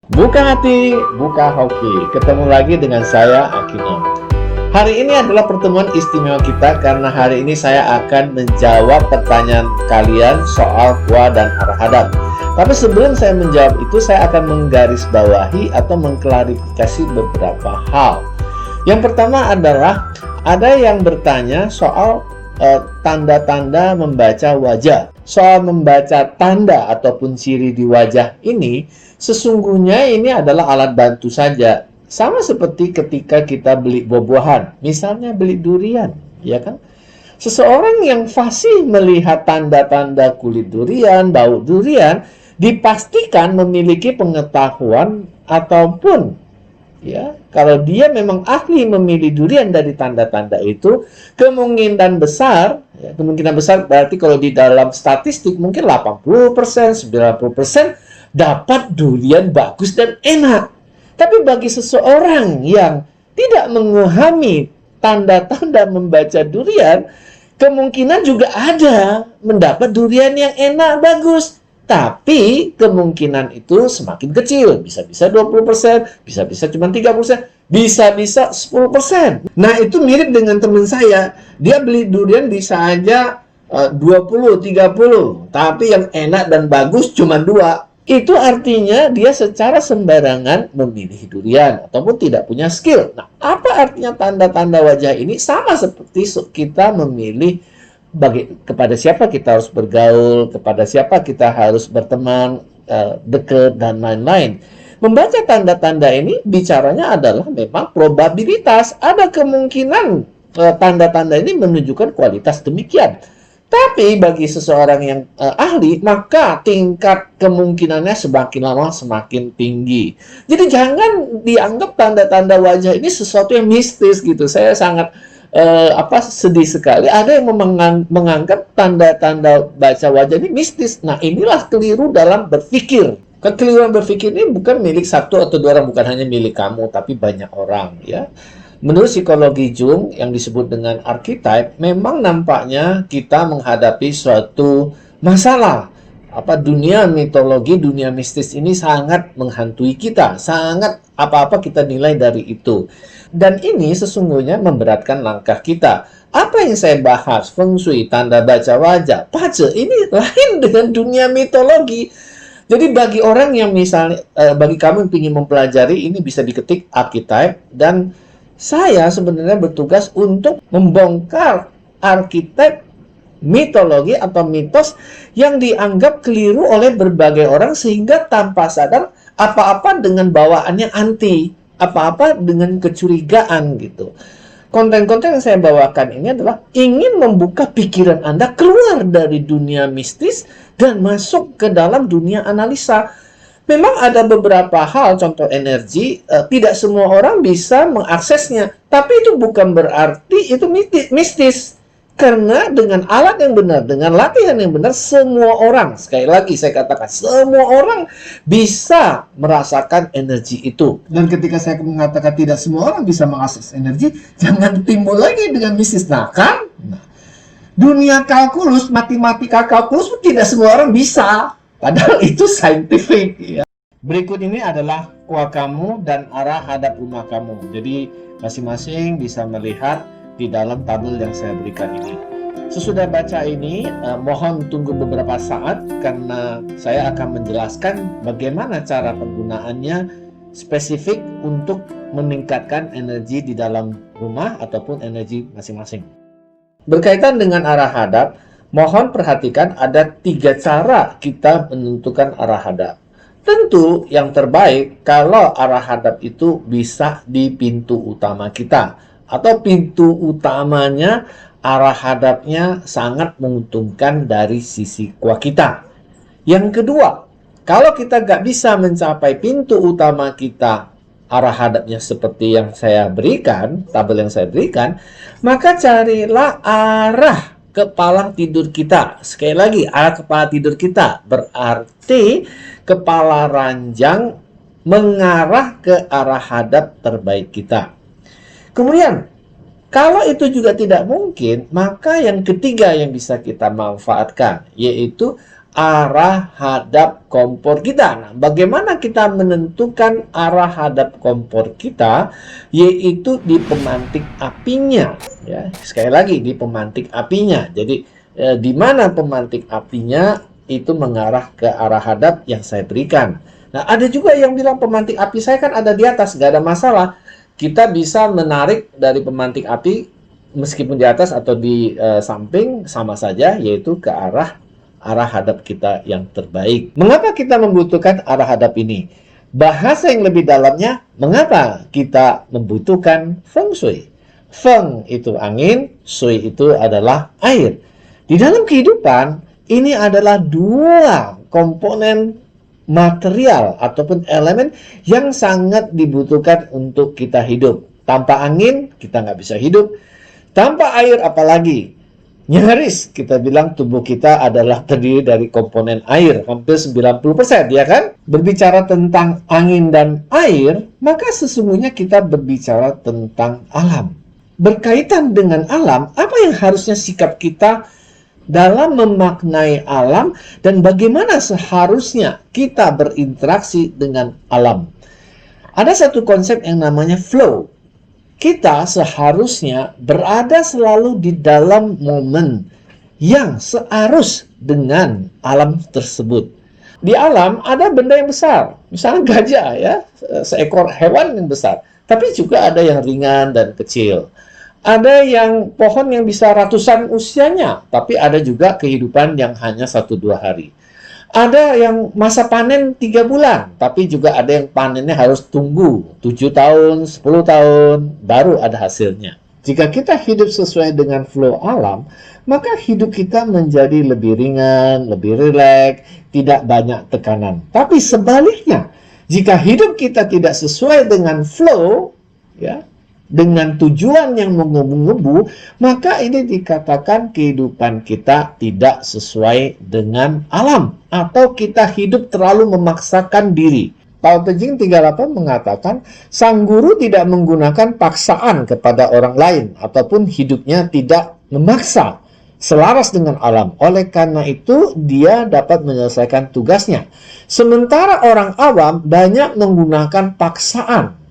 Buka hati, buka hoki. Ketemu lagi dengan saya, Akino. Hari ini adalah pertemuan istimewa kita karena hari ini saya akan menjawab pertanyaan kalian soal kuah dan arah hadap. Tapi sebelum saya menjawab itu, saya akan menggarisbawahi atau mengklarifikasi beberapa hal. Yang pertama adalah ada yang bertanya soal tanda-tanda membaca wajah. Soal membaca tanda ataupun ciri di wajah ini, sesungguhnya ini adalah alat bantu saja. Sama seperti ketika kita beli buah-buahan, misalnya beli durian, ya kan? Seseorang yang fasih melihat tanda-tanda kulit durian, bau durian, dipastikan memiliki pengetahuan ataupun ya, kalau dia memang ahli memilih durian dari tanda-tanda itu, kemungkinan besar berarti kalau di dalam statistik mungkin 80%, 90% dapat durian bagus dan enak. Tapi bagi seseorang yang tidak memahami tanda-tanda membaca durian, kemungkinan juga ada mendapat durian yang enak, bagus. Tapi kemungkinan itu semakin kecil. Bisa-bisa 20%, bisa-bisa cuma 3%, bisa-bisa 10%. Nah, itu mirip dengan teman saya. Dia beli durian bisa aja 20, 30. Tapi yang enak dan bagus cuma 2. Itu artinya dia secara sembarangan memilih durian ataupun tidak punya skill. Nah, apa artinya tanda-tanda wajah ini? Sama seperti kita memilih kepada siapa kita harus bergaul, kepada siapa kita harus berteman, dekat, dan lain-lain. Membaca tanda-tanda ini bicaranya adalah memang probabilitas. Ada kemungkinan tanda-tanda ini menunjukkan kualitas demikian. Tapi bagi seseorang yang ahli, maka tingkat kemungkinannya semakin lama semakin tinggi. Jadi jangan dianggap tanda-tanda wajah ini sesuatu yang mistis gitu. Saya sangat sedih sekali. Ada yang menganggap tanda-tanda baca wajah ini mistis. Nah, inilah keliru dalam berpikir. Kekeliruan berpikir ini bukan milik satu atau dua orang, bukan hanya milik kamu, tapi banyak orang, ya. Menurut psikologi Jung yang disebut dengan archetype, memang nampaknya kita menghadapi suatu masalah. Dunia mitologi, dunia mistis ini sangat menghantui kita, sangat apa-apa kita nilai dari itu. Dan ini sesungguhnya memberatkan langkah kita. Apa yang saya bahas, feng shui, tanda baca wajah, pace, ini lain dengan dunia mitologi. Jadi bagi orang yang misalnya, bagi kamu yang ingin mempelajari, ini bisa diketik archetype, dan saya sebenarnya bertugas untuk membongkar archetype mitologi atau mitos yang dianggap keliru oleh berbagai orang sehingga tanpa sadar apa-apa dengan bawaannya anti, apa-apa dengan kecurigaan gitu. Konten-konten yang saya bawakan ini adalah ingin membuka pikiran Anda keluar dari dunia mistis dan masuk ke dalam dunia analisa. Memang ada beberapa hal, contoh energi, tidak semua orang bisa mengaksesnya. Tapi itu bukan berarti itu mistis. Karena dengan alat yang benar, dengan latihan yang benar, semua orang, sekali lagi saya katakan, semua orang bisa merasakan energi itu. Dan ketika saya mengatakan tidak semua orang bisa mengakses energi, jangan timbul lagi dengan mistis. Nah, kan? Dunia kalkulus, matematika kalkulus, tidak semua orang bisa. Padahal itu saintifik. Ya. Berikut ini adalah kuah kamu dan arah hadap rumah kamu. Jadi masing-masing bisa melihat di dalam tabel yang saya berikan ini. Sesudah baca ini, mohon tunggu beberapa saat karena saya akan menjelaskan bagaimana cara penggunaannya spesifik untuk meningkatkan energi di dalam rumah ataupun energi masing-masing. Berkaitan dengan arah hadap, mohon perhatikan ada 3 cara kita menentukan arah hadap. Tentu yang terbaik kalau arah hadap itu bisa di pintu utama kita. Atau pintu utamanya arah hadapnya sangat menguntungkan dari sisi kuah kita. Yang kedua, kalau kita nggak bisa mencapai pintu utama kita, arah hadapnya seperti yang saya berikan, tabel yang saya berikan, maka carilah arah kepala tidur kita. Sekali lagi, arah kepala tidur kita berarti kepala ranjang mengarah ke arah hadap terbaik kita. Kemudian, kalau itu juga tidak mungkin, maka yang ketiga yang bisa kita manfaatkan, yaitu arah hadap kompor kita. Nah, bagaimana kita menentukan arah hadap kompor kita? Yaitu di pemantik apinya. Ya, sekali lagi di pemantik apinya. Jadi di mana pemantik apinya itu mengarah ke arah hadap yang saya berikan. Nah, ada juga yang bilang pemantik api saya kan ada di atas, nggak ada masalah. Kita bisa menarik dari pemantik api meskipun di atas atau di samping sama saja, yaitu ke arah hadap kita yang terbaik. Mengapa kita membutuhkan arah hadap ini? Bahasa yang lebih dalamnya, mengapa kita membutuhkan feng shui? Feng itu angin, shui itu adalah air. Di dalam kehidupan, ini adalah dua komponen material ataupun elemen yang sangat dibutuhkan untuk kita hidup. Tanpa angin, kita nggak bisa hidup. Tanpa air, apalagi. Nyaris kita bilang tubuh kita adalah terdiri dari komponen air, hampir 90%, ya kan? Berbicara tentang angin dan air, maka sesungguhnya kita berbicara tentang alam. Berkaitan dengan alam, apa yang harusnya sikap kita dalam memaknai alam dan bagaimana seharusnya kita berinteraksi dengan alam? Ada satu konsep yang namanya flow. Kita seharusnya berada selalu di dalam momen yang searus dengan alam tersebut. Di alam ada benda yang besar, misalnya gajah ya, seekor hewan yang besar. Tapi juga ada yang ringan dan kecil. Ada yang pohon yang bisa ratusan usianya, tapi ada juga kehidupan yang hanya 1-2 hari. Ada yang masa panen 3 bulan, tapi juga ada yang panennya harus tunggu 7 tahun, 10 tahun, baru ada hasilnya. Jika kita hidup sesuai dengan flow alam, maka hidup kita menjadi lebih ringan, lebih rileks, tidak banyak tekanan. Tapi sebaliknya, jika hidup kita tidak sesuai dengan flow, ya, dengan tujuan yang menggebu-gebu, maka ini dikatakan kehidupan kita tidak sesuai dengan alam, atau kita hidup terlalu memaksakan diri. Tao Te Ching 38 mengatakan, sang guru tidak menggunakan paksaan kepada orang lain, ataupun hidupnya tidak memaksa, selaras dengan alam. Oleh karena itu, dia dapat menyelesaikan tugasnya. Sementara orang awam banyak menggunakan paksaan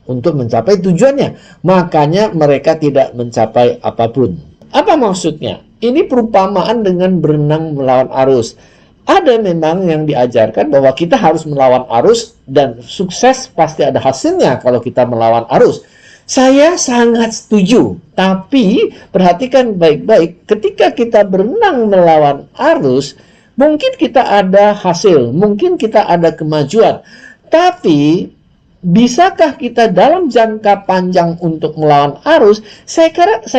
untuk mencapai tujuannya. Makanya mereka tidak mencapai apapun. Apa maksudnya? Ini perumpamaan dengan berenang melawan arus. Ada memang yang diajarkan bahwa kita harus melawan arus dan sukses pasti ada hasilnya kalau kita melawan arus. Saya sangat setuju. Tapi perhatikan baik-baik, ketika kita berenang melawan arus, mungkin kita ada hasil, mungkin kita ada kemajuan. Tapi bisakah kita dalam jangka panjang untuk melawan arus? Saya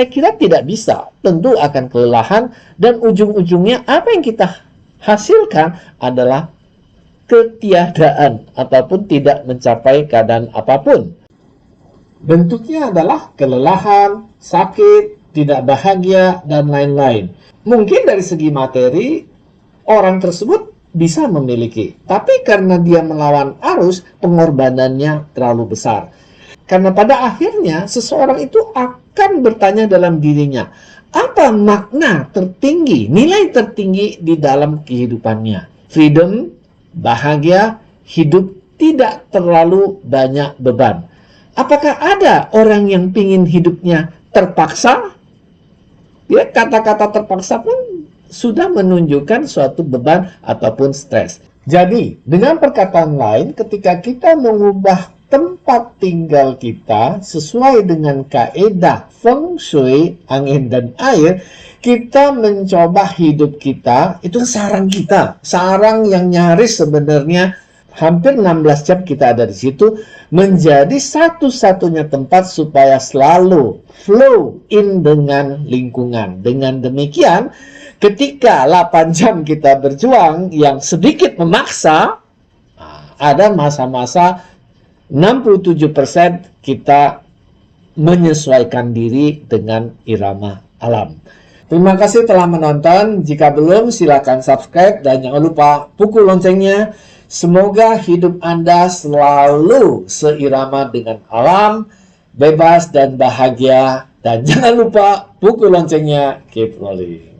kira tidak bisa. Tentu akan kelelahan dan ujung-ujungnya apa yang kita hasilkan adalah ketiadaan ataupun tidak mencapai keadaan apapun. Bentuknya adalah kelelahan, sakit, tidak bahagia, dan lain-lain. Mungkin dari segi materi, orang tersebut bisa memiliki, tapi karena dia melawan arus, pengorbanannya terlalu besar. Karena pada akhirnya seseorang itu akan bertanya dalam dirinya, apa makna tertinggi, nilai tertinggi di dalam kehidupannya? Freedom, bahagia, hidup tidak terlalu banyak beban. Apakah ada orang yang ingin hidupnya terpaksa? Ya, kata-kata terpaksa pun sudah menunjukkan suatu beban ataupun stres. Jadi, dengan perkataan lain, ketika kita mengubah tempat tinggal kita sesuai dengan kaedah feng shui, angin dan air, kita mencoba hidup kita, itu sarang kita. Sarang yang nyaris sebenarnya hampir 16 jam kita ada di situ, menjadi satu-satunya tempat supaya selalu flow in dengan lingkungan. Dengan demikian, ketika 8 jam kita berjuang yang sedikit memaksa, ada masa-masa 67% kita menyesuaikan diri dengan irama alam. Terima kasih telah menonton. Jika belum, silakan subscribe dan jangan lupa pukul loncengnya. Semoga hidup Anda selalu seirama dengan alam, bebas dan bahagia. Dan jangan lupa pukul loncengnya. Keep rolling.